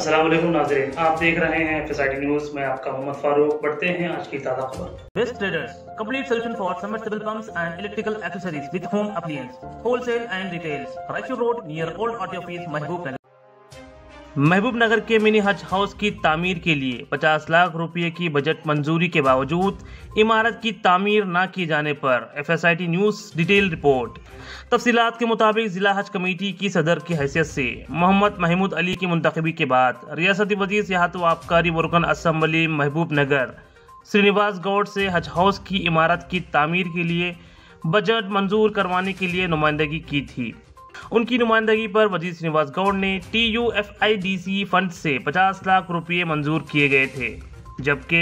अस्सलाम वालेकुम नाज़रीन, आप देख रहे हैं FSID न्यूज़। मैं आपका मोहम्मद फारूक। बढ़ते हैं आज की ताज़ा खबर। Best Traders, complete solution for submersible pumps and electrical accessories with home appliance, wholesale and retails. Raichur Road near Old Auto Office, Mahbub Nagar। महबूब नगर के मिनी हज हाउस की तामीर के लिए 50 लाख रुपए की बजट मंजूरी के बावजूद इमारत की तामीर न किए जाने पर FSID न्यूज़ डिटेल रिपोर्ट। तफसीलात के मुताबिक जिला हज कमेटी की सदर की हैसियत से मोहम्मद महमूद अली की मुंतखबी के बाद रियासती वजीर सियाहत व आबकारी वरकन असम्बली महबूब नगर श्रीनिवास गौड़ से हज हाउस की इमारत की तामीर के लिए बजट मंजूर करवाने के लिए नुमाइंदगी की थी। उनकी नुमाइंदगी पर वजीर श्रीनिवास गौड़ ने TUFIDC फंड से 50 लाख रुपए मंजूर किए गए थे, जबकि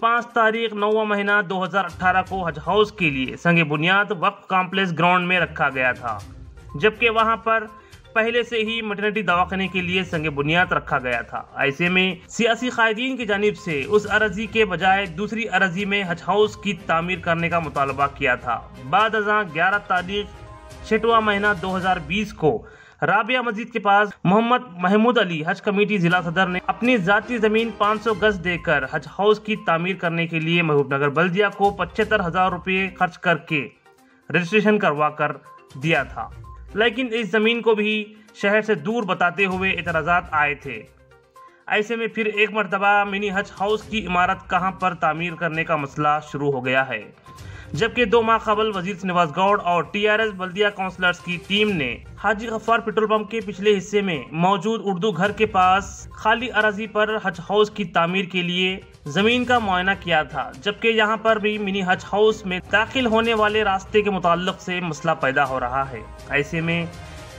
5 तारीख 9वां महीना 2018 को हज हाउस के लिए संगे बुनियाद वक्फ कॉम्प्लेक्स ग्राउंड में रखा गया था, जबकि वहां पर पहले से ही मैटरनिटी दवाखाने के लिए संगे बुनियाद रखा गया था। ऐसे में सियासी कायदीन की जानिब से उस अर्जी के बजाय दूसरी अर्जी में हज हाउस की तामीर करने का मुतालबा किया था। बाद अज़ां 11 तारीख 6वां महीना 2020 को राबिया मस्जिद के पास मोहम्मद महमूद अली हज कमेटी जिला सदर ने अपनी जाती जमीन 500 गज देकर हज हाउस की तामीर करने के लिए महबूब नगर बल्दिया को 75,000 रुपये खर्च करके रजिस्ट्रेशन करवा कर दिया था, लेकिन इस जमीन को भी शहर से दूर बताते हुए एतराज़ात आए थे। ऐसे में फिर एक मरतबा मिनी हज हाउस की इमारत कहां पर तामीर करने का मसला शुरू हो गया है, जबकि 2 माह कबल वजीर श्रीनिवास गौड़ और TRS बल्दिया काउंसलर्स की टीम ने हाजी गफ्फार पेट्रोल पंप के पिछले हिस्से में मौजूद उर्दू घर के पास खाली अराजी पर हज हाउस की तामीर के लिए जमीन का मुआयना किया था, जबकि यहाँ पर भी मिनी हज हाउस में दाखिल होने वाले रास्ते के मुताल्लिक से मसला पैदा हो रहा है। ऐसे में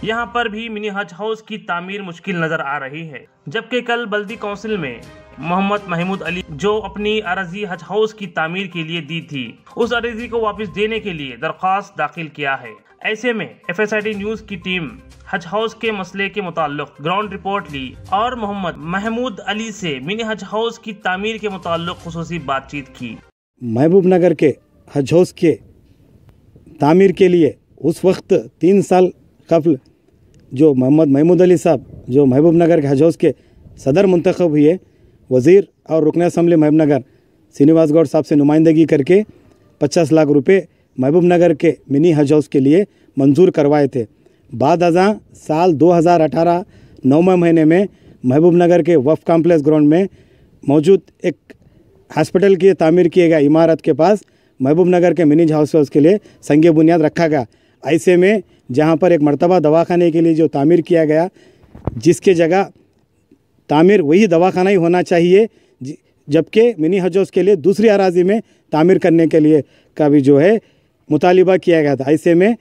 यहाँ पर भी मिनी हज हाउस की तामीर मुश्किल नजर आ रही है, जबकि कल बल्दी काउंसिल में मोहम्मद महमूद अली जो अपनी अर्जी हज हाउस की तामीर के लिए दी थी, उस अर्जी को वापस देने के लिए दरख्वास्त दाखिल किया है। ऐसे में FSID न्यूज़ की टीम हज हाउस के मसले के मुताल्लिक ग्राउंड रिपोर्ट ली और मोहम्मद महमूद अली से मिनी हज हाउस की तामीर के मुताल्लिक खुसूसी बातचीत की। महबूब नगर के हज हाउस के तामीर के लिए उस वक्त 3 साल कबल जो मोहम्मद महमूद अली साहब जो महबूब नगर के हज हाउस के सदर मुंतखब हुए, वज़ीर और रुकन असम्बली महबूब नगर श्रीनिवास गौड़ साहब से नुमाइंदगी करके 50 लाख रुपए महबूब नगर के मिनी हज हाउस के लिए मंजूर करवाए थे। बाद अज़ां साल 2018 9वें महीने में महबूब नगर के वक्फ कॉम्प्लेक्स ग्राउंड में मौजूद एक हॉस्पिटल की तामीर किए गया इमारत के पास महबूब नगर के मिनी हज हाउस के लिए संगे बुनियाद रखा गया। ऐसे में जहाँ पर एक मरतबा दवाखाने के लिए जो तामीर किया गया, जिसके जगह तामीर वही दवाखाना ही होना चाहिए, जबकि मिनी हज हाउस के लिए दूसरी अराजी में तामीर करने के लिए का भी जो है मुतालिबा किया गया था। ऐसे में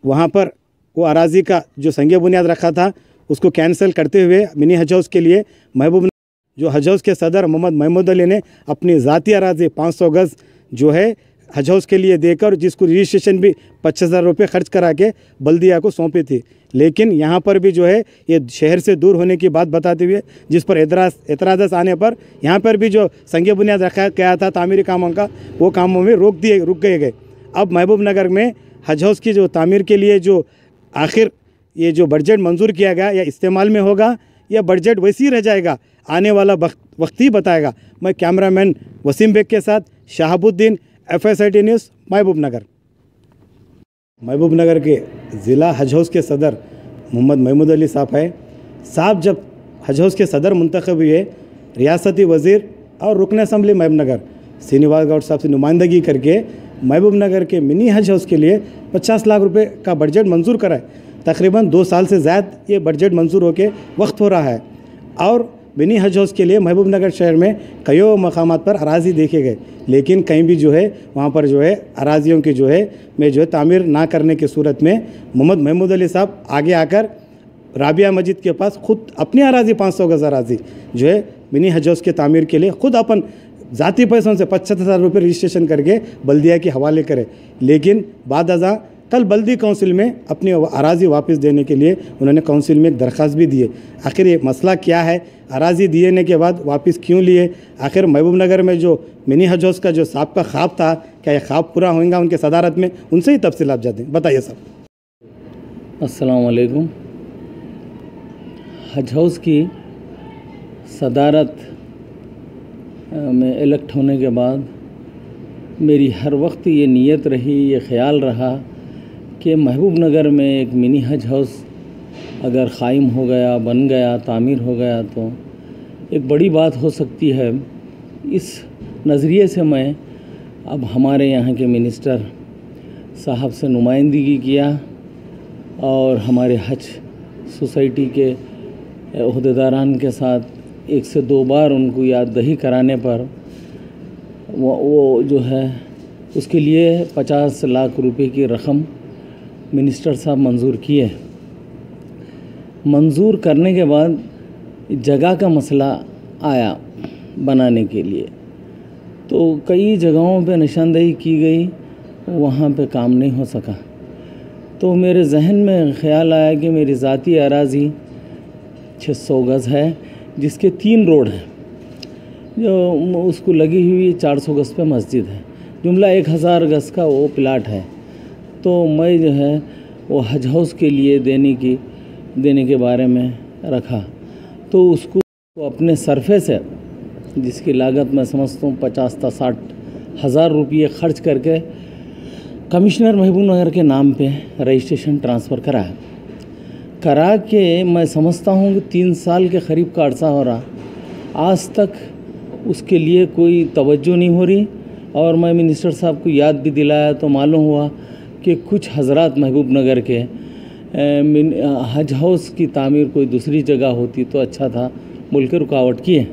वहाँ पर वो अराजी का जो संगे बुनियाद रखा था उसको कैंसिल करते हुए मिनी हज हाउस के लिए महबूब जो हज हाउस के सदर मोहम्मद महमूद अली ने अपनी ज़ाती अराजी 500 गज़ जो है हज हाउस के लिए देकर, जिसको रजिस्ट्रेशन भी 25,000 रुपये खर्च करा के बल्दिया को सौंपी थी। लेकिन यहाँ पर भी जो है ये शहर से दूर होने की बात बताते हुए, जिस पर एतराज़ आने पर यहाँ पर भी जो संगे बुनियाद रखा गया था तामीरी कामों का, वो कामों में रुक गए। अब महबूब नगर में हज हाउस की जो तामीर के लिए जो आखिर ये जो बजट मंजूर किया गया या इस्तेमाल में होगा या बजट वैसे ही रह जाएगा, आने वाला वक्त ही बताएगा। मैं कैमरामैन वसीम बेग के साथ शहाबुद्दीन, FSID न्यूज़, महबूब नगर। महबूब नगर के ज़िला हज हाउस के सदर मोहम्मद महमूद अली साहब है। साहब जब हज हाउस के सदर मुंतखब हुए, रियासती वज़ीर और रुकन असम्बली महबूब नगर श्रीनिवास गौड़ साहब से नुमाइंदगी करके महबूब नगर के मिनी हज हाउस के लिए 50 लाख रुपए का बजट मंजूर कराए। तकरीबन 2 साल से ज़्यादा ये बजट मंजूर होके वक्त हो रहा है और मिनी हज हाउस के लिए महबूब नगर शहर में कई मकामात पर अराजी देखे गए, लेकिन कहीं भी जो है वहाँ पर जो है अराजियों की जो है तामीर ना करने की सूरत में मोहम्मद महमूद अली साहब आगे आकर राबिया मस्जिद के पास खुद अपनी अराजी 500 गज़ अराजी जो है मिनी हज हाउस के तामीर के लिए खुद अपन ज़ाती पैसों से 75,000 रुपये रजिस्ट्रेशन करके बल्दिया के हवाले करे। लेकिन बाद अज़ां कल बल्दी काउंसिल में अपनी अराजी वापस देने के लिए उन्होंने काउंसिल में एक दरख्वास्त भी दिए। आखिर ये मसला क्या है, अराजी देने के बाद वापस क्यों लिए? आखिर महबूब नगर में जो मिनी हज हाउस का जो साहब का ख्वाब था, क्या ये ख्वाब पूरा होगा उनके सदारत में? उनसे ही तफसीलात जाते हैं, बताइए सर। अस्सलाम वालेकुम। हज हाउस की सदारत में इलेक्ट होने के बाद मेरी हर वक्त ये नीयत रही, ये ख़्याल रहा कि महबूब नगर में एक मिनी हज हाउस अगर क़ायम हो गया, बन गया, तामीर हो गया तो एक बड़ी बात हो सकती है। इस नज़रिए से मैं अब हमारे यहाँ के मिनिस्टर साहब से नुमाइंदगी किया और हमारे हज सोसाइटी के ओहदेदारान के साथ 1 से 2 बार उनको याद दही कराने पर वो जो है उसके लिए 50 लाख रुपए की रकम मिनिस्टर साहब मंजूर किए। मंजूर करने के बाद जगह का मसला आया बनाने के लिए, तो कई जगहों पे निशानदेही की गई, वहाँ पे काम नहीं हो सका। तो मेरे जहन में ख़्याल आया कि मेरी ज़ाती अराज़ी 600 गज़ है जिसके 3 रोड हैं, जो उसको लगी हुई 400 गज़ पे मस्जिद है, जुमला 1000 गज़ का वो प्लाट है। तो मैं जो है वो हज हाउस के लिए देने के बारे में रखा, तो उसको अपने सरफे से जिसकी लागत मैं समझता हूँ 50 से 60 हज़ार रुपये खर्च करके कमिश्नर महबूब नगर के नाम पे रजिस्ट्रेशन ट्रांसफ़र करा के मैं समझता हूँ कि 3 साल के करीब का अर्सा हो रहा, आज तक उसके लिए कोई तवज्जो नहीं हो रही। और मैं मिनिस्टर साहब को याद भी दिलाया तो मालूम हुआ कि कुछ हज़रात महबूब नगर के हज हाउस की तामीर कोई दूसरी जगह होती तो अच्छा था बोल के रुकावट किए।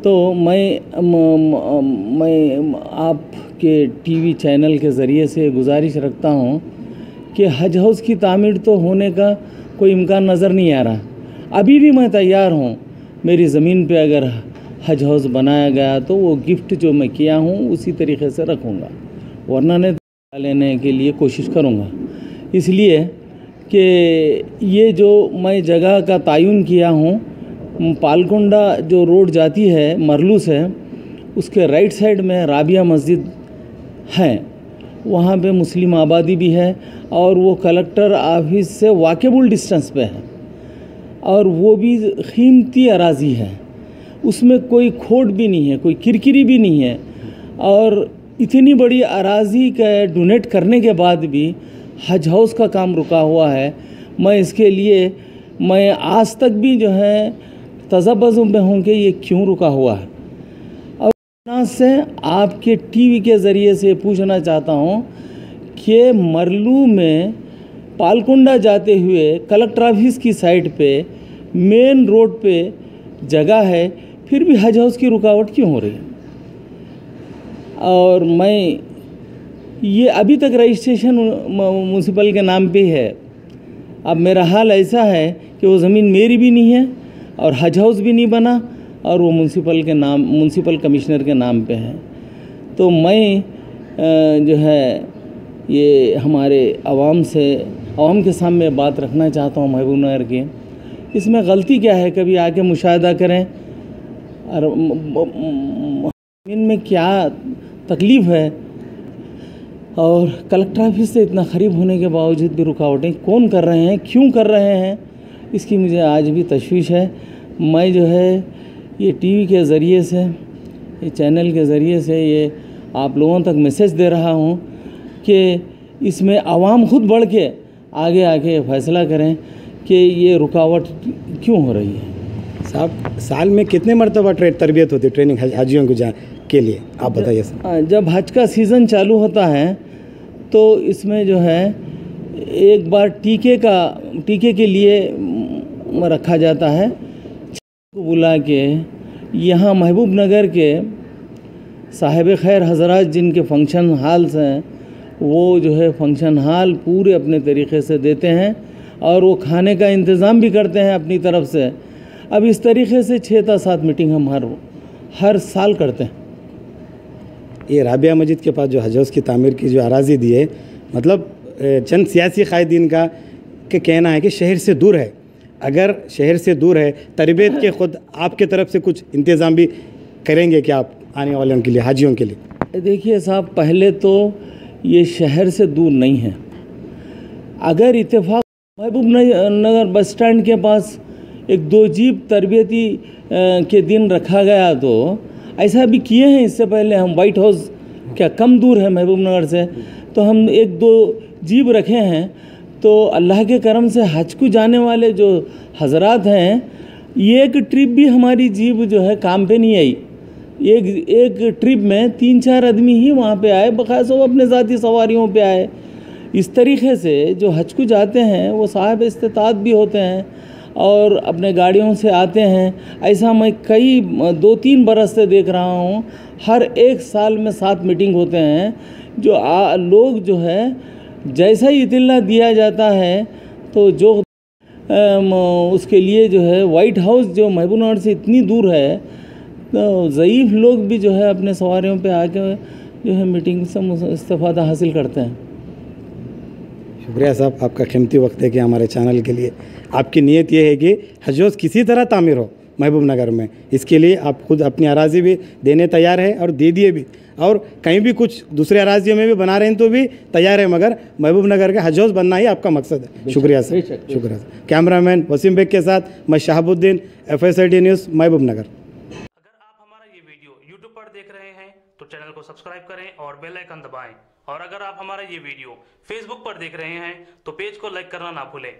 तो मैं आपके टीवी चैनल के ज़रिए से गुजारिश रखता हूँ कि हज हाउस की तामीर तो होने का कोई इम्कान नज़र नहीं आ रहा। अभी भी मैं तैयार हूँ, मेरी ज़मीन पे अगर हज हाउस बनाया गया तो वो गिफ्ट जो मैं किया हूँ उसी तरीके से रखूँगा, वरना ने लेने के लिए कोशिश करूँगा। इसलिए कि ये जो मैं जगह का तायुन किया हूँ, पालकोंडा जो रोड जाती है मरलू से, उसके राइट साइड में राबिया मस्जिद है, वहाँ पे मुस्लिम आबादी भी है और वो कलेक्टर ऑफिस से वाकेबल डिस्टेंस पे है और वो भी कीमती अराज़ी है, उसमें कोई खोट भी नहीं है, कोई किरकिरी भी नहीं है। और इतनी बड़ी अराज़ी का डोनेट करने के बाद भी हज हाउस का काम रुका हुआ है। मैं इसके लिए मैं आज तक भी जो है तज़ब्बुज़ में हूँ कि ये क्यों रुका हुआ है। और यहाँ से आपके टीवी के ज़रिए से पूछना चाहता हूँ कि मरलू में पालकोंडा जाते हुए कलेक्टर ऑफिस की साइड पे मेन रोड पे जगह है, फिर भी हज हाउस की रुकावट क्यों हो रही है। और मैं ये अभी तक रजिस्ट्रेशन म्यूनसिपल के नाम पे है। अब मेरा हाल ऐसा है कि वो ज़मीन मेरी भी नहीं है और हज हाउस भी नहीं बना और वो म्यूनसिपल कमिश्नर के नाम पे है। तो मैं जो है ये हमारे आवाम के सामने बात रखना चाहता हूँ महबूब नगर की, इसमें गलती क्या है, कभी आके मुशाहिदा करें और इनमें क्या तकलीफ़ है। और कलेक्टर ऑफिस से इतना करीब होने के बावजूद भी रुकावटें कौन कर रहे हैं, क्यों कर रहे हैं, इसकी मुझे आज भी तशवीश है। मैं जो है ये टीवी के ज़रिए से, ये चैनल के ज़रिए से ये आप लोगों तक मैसेज दे रहा हूँ कि इसमें आवाम खुद बढ़ के आगे आके फैसला करें कि ये रुकावट क्यों हो रही है। साहब, साल में कितने मरतबा तरबियत होती है ट्रेनिंग हाजियों को के लिए, आप बताइए सर। जब हज का सीज़न चालू होता है तो इसमें जो है एक बार टीके के लिए रखा जाता है, को बुला के यहाँ महबूब नगर के साहिब खैर हजरात जिनके फंक्शन हाल्स हैं, वो जो है फंक्शन हाल पूरे अपने तरीक़े से देते हैं और वो खाने का इंतज़ाम भी करते हैं अपनी तरफ से। अब इस तरीक़े से 6 से 7 मीटिंग हम हर साल करते हैं। ये राबिया मस्जिद के पास जो हज हाउस की तामीर की जो अराज़ी दी है, मतलब चंद सियासी कायदीन का कहना है कि शहर से दूर है। अगर शहर से दूर है, तरबियत के ख़ुद आपके तरफ से कुछ इंतज़ाम भी करेंगे क्या आप आने वालों के लिए, हाजियों के लिए? देखिए साहब, पहले तो ये शहर से दूर नहीं है। अगर इत्तेफाक महबूब नगर बस स्टैंड के पास एक 2 जीप तरबियती के दिन रखा गया, तो ऐसा भी किए हैं इससे पहले हम। वाइट हाउस क्या कम दूर है महबूब नगर से, तो हम 1-2 जीप रखे हैं। तो अल्लाह के करम से हज को जाने वाले जो हजरात हैं, ये एक ट्रिप भी हमारी जीप जो है काम पे नहीं आई। एक ट्रिप में 3-4 आदमी ही वहाँ पे आए, बखास वो अपने ज़ाती सवारियों पे आए। इस तरीके से जो हज को जाते हैं वो साहिब इस्तिताअत भी होते हैं और अपने गाड़ियों से आते हैं। ऐसा मैं कई 2-3 बरस से देख रहा हूँ, हर एक साल में 7 मीटिंग होते हैं। जो लोग जो है जैसा ही इत्तला दिया जाता है तो जो उसके लिए जो है वाइट हाउस जो महबूब नगर से इतनी दूर है, तो ज़ईफ़ लोग भी जो है अपने सवारियों पे आके जो है मीटिंग से इस्तिफ़ादा हासिल करते हैं। शुक्रिया साहब, आपका कीमती वक्त है कि हमारे चैनल के लिए। आपकी नीयत ये है कि हज हाउस किसी तरह तामीर हो महबूब नगर में, इसके लिए आप खुद अपनी अराज़ी भी देने तैयार है और दे दिए भी, और कहीं भी कुछ दूसरे अराज़ियों में भी बना रहे हैं तो भी तैयार है, मगर महबूब नगर का हज हाउस बनना ही आपका मकसद है। शुक्रिया सर, शुक्रिया सर। कैमरामैन वसीम बेग के साथ मैं शहाबुद्दीन, FSID न्यूज़, महबूब नगर। अगर आप हमारा ये वीडियो YouTube पर देख रहे हैं तो चैनल को सब्सक्राइब करें और बेल आइकन दबाएं, और अगर आप हमारा ये वीडियो Facebook पर देख रहे हैं तो पेज को लाइक करना ना भूलें।